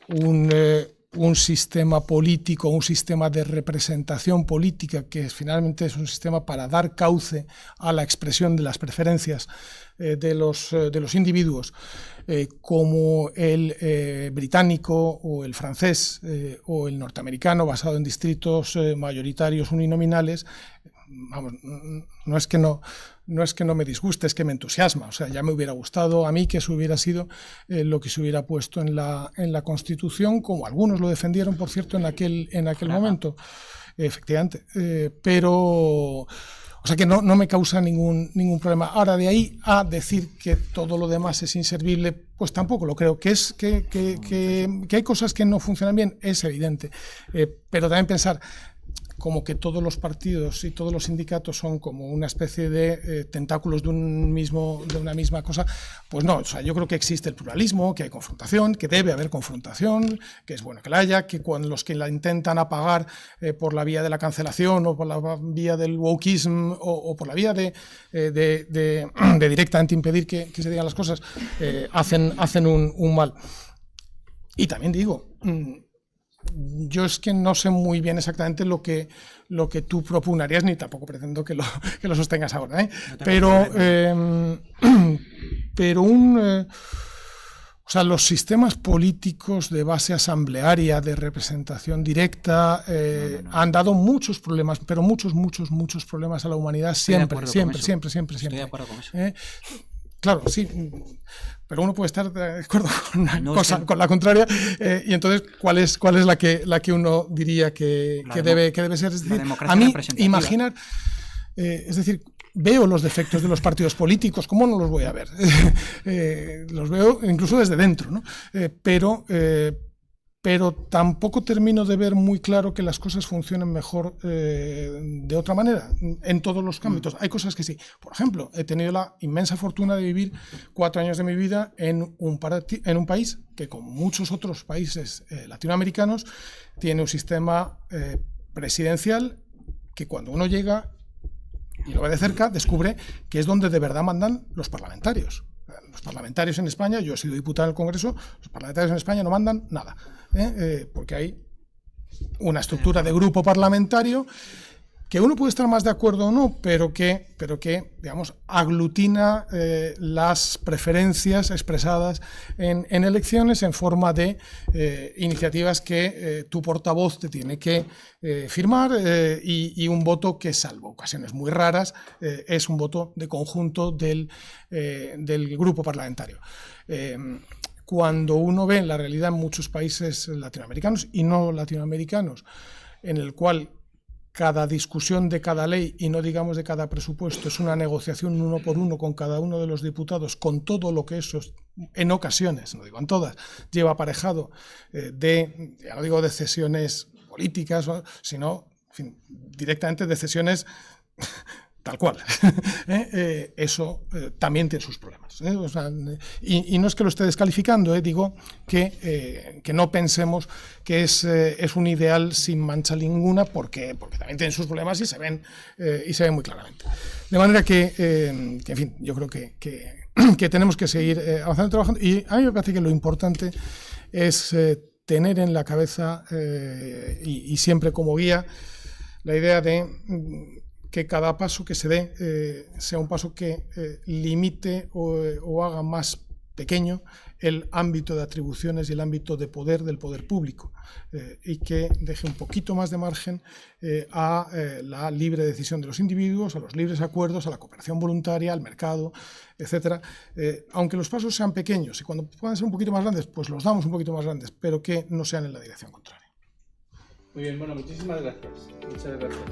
un sistema político, un sistema de representación política, que finalmente es un sistema para dar cauce a la expresión de las preferencias de los individuos, como el británico o el francés o el norteamericano, basado en distritos mayoritarios uninominales, vamos, no es que no me disguste, es que me entusiasma. O sea, ya me hubiera gustado a mí que eso hubiera sido lo que se hubiera puesto en la Constitución, como algunos lo defendieron, por cierto, en aquel momento, efectivamente. Pero, o sea, que no me causa ningún problema. Ahora, de ahí a decir que todo lo demás es inservible, pues tampoco lo creo. Que hay cosas que no funcionan bien, es evidente. Pero también pensar como que todos los partidos y todos los sindicatos son como una especie de tentáculos de una misma cosa, pues no. O sea, yo creo que existe el pluralismo, que hay confrontación, que debe haber confrontación, que es bueno que la haya, que cuando los que la intentan apagar por la vía de la cancelación o por la vía del wokeism o por la vía de directamente impedir que se digan las cosas, hacen un mal. Y también digo, yo es que no sé muy bien exactamente lo que tú propugnarías, ni tampoco pretendo que lo sostengas ahora, ¿eh? O sea, los sistemas políticos de base asamblearia, de representación directa, han dado muchos problemas, pero muchos problemas a la humanidad siempre. Estoy de acuerdo con eso. Claro, sí, pero uno puede estar de acuerdo con una cosa, con la contraria, y entonces, ¿cuál es la que uno diría que debe ser? Es decir, a mí, imaginar, es decir, veo los defectos de los partidos políticos, ¿cómo no los voy a ver? Los veo incluso desde dentro, ¿no? Pero tampoco termino de ver muy claro que las cosas funcionen mejor de otra manera, en todos los ámbitos. Hay cosas que sí. Por ejemplo, he tenido la inmensa fortuna de vivir 4 años de mi vida en un país que, como muchos otros países latinoamericanos, tiene un sistema presidencial que cuando uno llega y lo ve de cerca, descubre que es donde de verdad mandan los parlamentarios. Los parlamentarios en España, yo he sido diputado en el Congreso, los parlamentarios en España no mandan nada, porque hay una estructura de grupo parlamentario que uno puede estar más de acuerdo o no, pero que digamos, aglutina las preferencias expresadas en elecciones en forma de iniciativas que tu portavoz te tiene que firmar y un voto que, salvo ocasiones muy raras, es un voto de conjunto del grupo parlamentario. Cuando uno ve la realidad en muchos países latinoamericanos y no latinoamericanos, en el cual cada discusión de cada ley, y no digamos de cada presupuesto, es una negociación uno por uno con cada uno de los diputados, con todo lo que eso, en ocasiones, no digo en todas, lleva aparejado ya no digo de cesiones políticas, sino, en fin, directamente de cesiones tal cual. Eso también tiene sus problemas. O sea, y no es que lo esté descalificando, digo que no pensemos que es un ideal sin mancha ninguna, porque también tiene sus problemas y se ven muy claramente. De manera que en fin, yo creo que tenemos que seguir avanzando y trabajando. Y a mí me parece que lo importante es tener en la cabeza y siempre como guía la idea de que cada paso que se dé sea un paso que limite o haga más pequeño el ámbito de atribuciones y el ámbito de poder del poder público y que deje un poquito más de margen a la libre decisión de los individuos, a los libres acuerdos, a la cooperación voluntaria, al mercado, etcétera. Aunque los pasos sean pequeños y cuando puedan ser un poquito más grandes, pues los damos un poquito más grandes, pero que no sean en la dirección contraria. Muy bien, bueno, muchísimas gracias. Muchas gracias.